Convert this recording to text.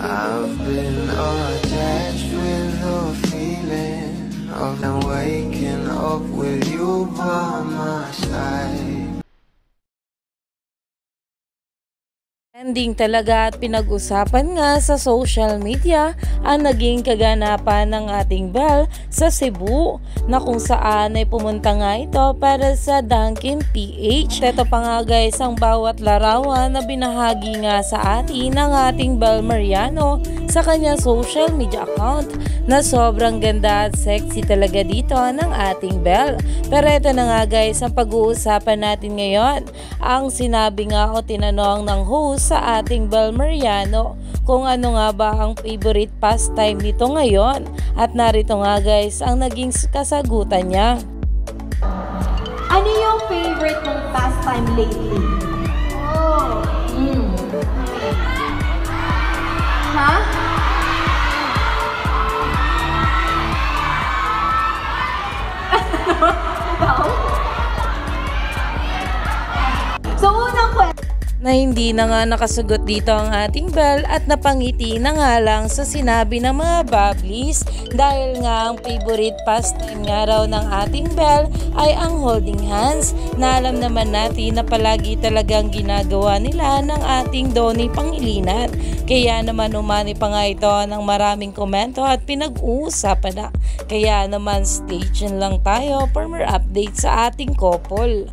I've been attached with the feeling of waking up with you by my side. Trending talaga at pinag-usapan nga sa social media ang naging kaganapan ng ating Belle sa Cebu na kung saan ay pumunta nga ito para sa Dunkin PH. Ito pa nga guys ang bawat larawan na binahagi nga sa atin ng ating Belle Mariano sa kanya social media account na sobrang ganda at sexy talaga dito ng ating Belle. Pero ito na nga guys ang pag-uusapan natin ngayon. Ang sinabi nga o tinanong ng host sa ating Belle Mariano kung ano nga ba ang favorite pastime nito ngayon at narito nga guys ang naging kasagutan niya. Ano yung favorite mong pastime lately? Oh. Ha? So unang kwento Na hindi na nga nakasagot dito ang ating Belle at napangiti na nga lang sa sinabi ng mga bablis dahil nga ang favorite pastime nga raw ng ating Belle ay ang holding hands na alam naman natin na palagi talagang ginagawa nila ng ating Donnie Pangilinan. Kaya naman umani pa nga ito ng maraming komento at pinag-uusapan na. Kaya naman stay tuned lang tayo for more updates sa ating couple.